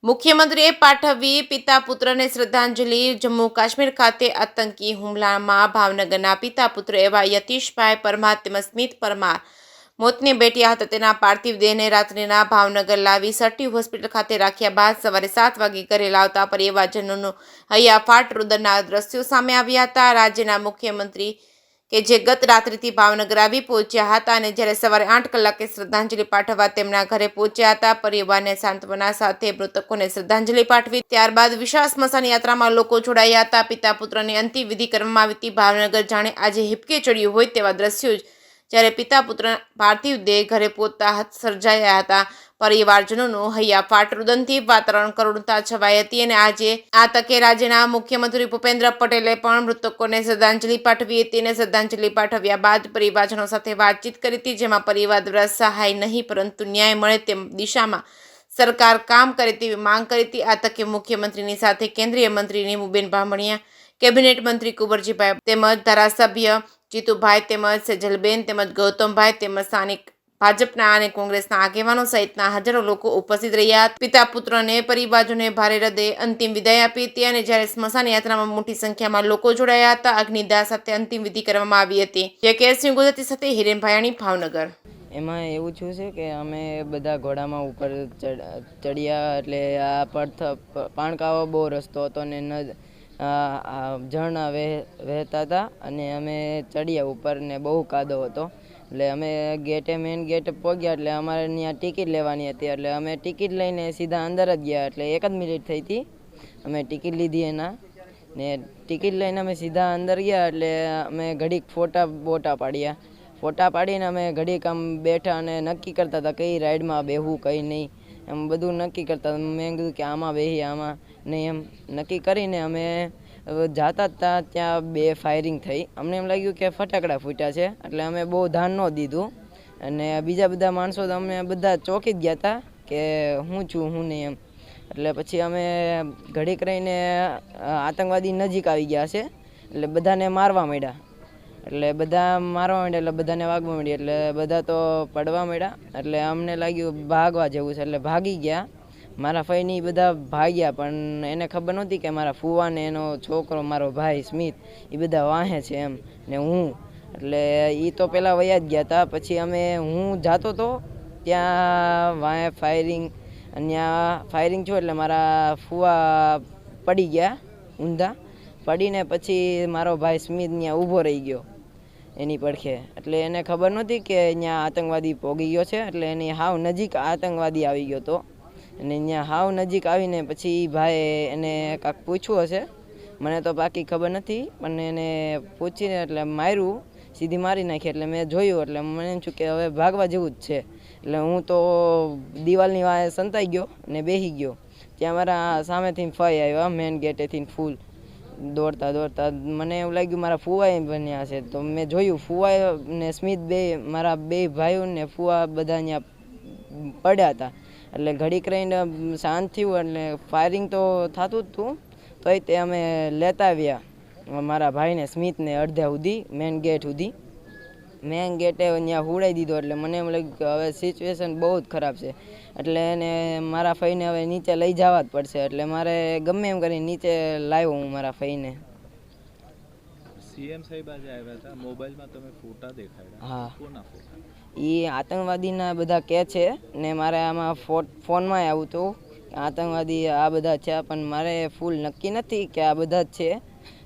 મુખ્યમંત્રીએ પાઠવી પિતા પુત્રને શ્રદ્ધાંજલિ। જમ્મુ કાશ્મીર ખાતે આતંકી હુમલામાં ભાવનગરના પિતા પુત્ર એવા યતીશભાઈ પરમાર તેમજ સ્મિત પરમાર મોતને ભેટ્યા હતા। તેના પાર્થિવ દેહને રાત્રિના ભાવનગર લાવી સટી હોસ્પિટલ ખાતે રાખ્યા બાદ સવારે 7 વાગે ઘરે લાવતા પરિવારજનોનું હૈયાફાટ રુદનના દ્રશ્યો સામે આવ્યા હતા। રાજ્યના મુખ્યમંત્રી કે જે ગત રાત્રિથી ભાવનગર આવી પહોંચ્યા હતા અને જ્યારે સવારે 8 કલાકે શ્રદ્ધાંજલિ પાઠવવા તેમના ઘરે પહોંચ્યા હતા। પરિવારને સાંત્વના સાથે મૃતકોને શ્રદ્ધાંજલિ પાઠવી ત્યારબાદ વિશાળ સ્મશાન યાત્રામાં લોકો જોડાયા હતા। પિતા પુત્રની અંતિમ વિધિ કરવામાં આવી હતી। ભાવનગર જાણે આજે હિપકે ચડ્યું હોય તેવા દ્રશ્યો જ્યારે પિતા પુત્ર પાર્થિવ દેહ ઘરે પહોંચતા સર્જાયા હતા। પરિવારજનોનું હૈયાફાટ રુદનથી વાતાવરણ કરુણતા છવાઈ હતી અને આજે આ તકે રાજ્યના મુખ્યમંત્રી ભૂપેન્દ્ર પટેલે પણ મૃતકોને શ્રદ્ધાંજલિ પાઠવી હતી અને શ્રદ્ધાંજલિ પાઠવ્યા બાદ પરિવારજનો સાથે વાતચીત કરી હતી, જેમાં પરિવાર દ્વારા સહાય નહીં પરંતુ ન્યાય મળે તેમ દિશામાં સરકાર કામ કરે તેવી માંગ કરી હતી। આ તકે મુખ્યમંત્રીની સાથે કેન્દ્રીય મંત્રી નીમુબેન બામણિયા, કેબિનેટ મંત્રી કુંવરજીભાઈ તેમજ ધારાસભ્ય જીતુભાઈ તેમજ સેજલબેન તેમજ ગૌતમભાઈ તેમજ સ્થાનિક ભાજપના અને કોંગ્રેસના આગેવાનો સહિતના હજારો લોકો ઉપસ્થિત રહ્યા। પિતા પુત્રને પરિવારજનોએ ભારે હૃદયે અંતિમ વિદાય આપી હતી અને જ્યારે સ્મશાન યાત્રામાં મોટી સંખ્યામાં લોકો જોડાયા હતા। અગ્નિદાહ સાથે અંતિમ વિધિ કરવામાં આવી હતી। જે કેસની ગુજરાતી સાથે હિરેન ભાયાણી, ભાવનગર। એમાં એવું થયું છે કે અમે બધા ઘોડામાં ઉપર ચડ્યા એટલે આ પાણકાવો બહુ રસ્તો હતો ને ઝરણા વહેતા હતા અને અમે ચડ્યા ઉપર ને બહુ કાદવ હતો એટલે અમે મેઇન ગેટે પહોંચ્યા એટલે અમારે ત્યાં ટિકિટ લેવાની હતી એટલે અમે ટિકિટ લઈને સીધા અંદર જ ગયા એટલે 1 જ મિનિટ થઈ હતી અમે ટિકિટ લીધી એના ને ટિકિટ લઈને અમે સીધા અંદર ગયા એટલે અમે ઘડીક ફોટા પાડીને અમે ઘડીક આમ બેઠા અને નક્કી કરતા હતા કઈ રાઈડમાં બેહવું કઈ નહીં એમ બધું નક્કી કરતા। મેં કીધું કે આમાં બેહી આમાં નહીં એમ નક્કી કરીને અમે જાતા હતા ત્યાં 2 ફાયરિંગ થઈ। અમને એમ લાગ્યું કે ફટાકડા ફૂટ્યા છે એટલે અમે બહુ ધ્યાન ન દીધું અને બીજા બધા માણસો તો અમે બધા ચોંકી જ ગયા હતા કે હું છું હું નહીં એમ એટલે પછી અમે ઘડીક રહીને આતંકવાદી નજીક આવી ગયા છે એટલે બધાને મારવા માંડ્યા એટલે બધાને વાગવા માંડી એટલે બધા તો પડવા માંડ્યા એટલે અમને લાગ્યું ભાગવા જેવું છે એટલે ભાગી ગયા। મારા ફઈની બધા ભાગ્યા પણ એને ખબર નહોતી કે મારા ફુવાને એનો છોકરો મારો ભાઈ સ્મિત એ બધા વાહે છે એમ ને હું એટલે એ તો પહેલાં વયા જ ગયા હતા। પછી હું જાતો હતો ત્યાં વાંહે ફાયરિંગ થયું એટલે મારા ફુવા પડી ગયા ઊંધા પડીને પછી મારો ભાઈ સ્મિત ત્યાં ઊભો રહી ગયો એની પડખે એટલે એને ખબર નહોતી કે અહીંયા આતંકવાદી પોગી ગયો છે એટલે એની હાવ નજીક આતંકવાદી આવી ગયો હતો અને અહીંયા હાવ નજીક આવીને પછી ભાઈ એને કાંઈક પૂછ્યું હશે મને તો બાકી ખબર નથી પણ એને પૂછીને એટલે માર્યું સીધી મારી નાખી એટલે મેં જોયું એટલે મને એમ થયું કે હવે ભાગવા જેવું જ છે એટલે હું તો દિવાલની વાંહે સંતાઈ ગયો અને બેસી ગયો। ત્યાં મારા સામેથી ફઈ આવ્યા મેઇન ગેટેથી ફૂલ દોડતા મને એવું લાગ્યું મારા ફુવાએ બન્યા છે તો મેં જોયું ફુવા ને સ્મિત મારા 2 ભાઈઓ ને ફુવા બધા અહીંયા પડ્યા હતા એટલે ઘડીક રહીને શાંત થયું એટલે ફાયરિંગ તો થતું જ હતું તોય તે અમે લેતા આવ્યા મારા ભાઈને સ્મિતને અડધા સુધી મેઇન ગેટે અહીંયા હુડાઈ દીધો એટલે મને એમ લાગ્યું કે હવે સિચ્યુએશન બહુ જ ખરાબ છે એટલે એને મારા ફઈને હવે નીચે લઈ જવા જ પડશે એટલે મારે ગમે એમ કરીને નીચે લાવ્યો હું મારા ફઈને। સીએમ સાહેબ આજે આવ્યા હતા, મોબાઈલમાં તમે ફોટા દેખાડ્યા, હા કોના ફોટા? એ આતંકવાદીના બધા કહે છે ને મારે આમાં ફોનમાં આવ્યું હતું આતંકવાદી આ બધા છે પણ મારે ફૂલ નક્કી નથી કે આ બધા જ છે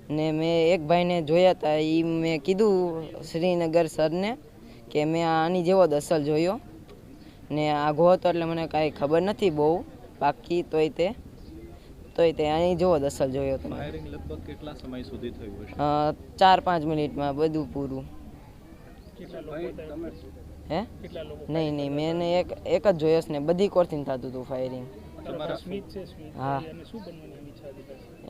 ને મેં એક ભાઈને જોયા હતા એ મેં કીધું શ્રીનગર સરને કે મેં આની જેવો જ અસલ જોયો ને આઘો હતો એટલે મને કાંઈ ખબર નથી બહુ બાકી તોય તે આની જેવો જ અસલ જોયો હતો। ફાયરિંગ લગભગ કેટલા સમય સુધી થયું હશે? 4-5 મિનિટમાં બધું પૂરું। હે નહીં મેં એક જ જોયો છે ને બધી કોરથી થતું હતું ફાયરિંગ। હા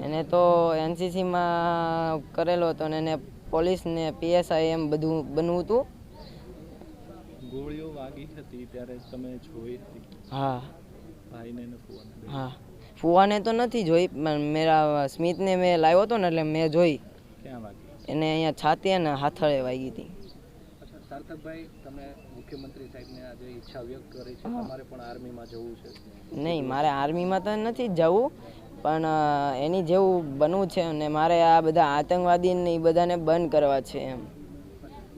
એને તો એનસીસીમાં કરેલો હતો ને એને પોલીસ ને પીએસઆઈ એમ બધું બનવું હતું। ગોળીઓ વાગી હતી ત્યારે તમે જોઈ હતી? હા ભાઈને ને ફુવાને? હા ફુવાને તો નથી જોઈ પણ મેરા સ્મિતને મેં લાવ્યો હતો ને એટલે મેં જોઈ। ક્યાં વાગી? એને અહીંયા છાતી અને હાથળે વાગી હતી। સાર્થકભાઈ, તમે મુખ્યમંત્રી સાહેબને આજે ઈચ્છા વ્યક્ત કરી છે, તમારે પણ આર્મીમાં જવું છે. નહીં, મારે આર્મીમાં તો નથી જ જવું, પણ એની જેવું બનવું છે અને મારે આ બધા આતંકવાદીને એ બધાને બંધ કરવા છે એમ.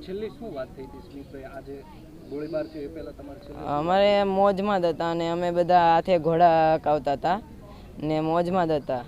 છેલ્લી શું વાત થઈ હતી સ્મિતભાઈ, આજે ગોળીબાર થયો એ પહેલા તમારે છેલ્લે અમારે મોજમાં જ હતા અને અમે બધા હાથે ઘોડા કાવતા હતા ને મોજમાં જ હતા.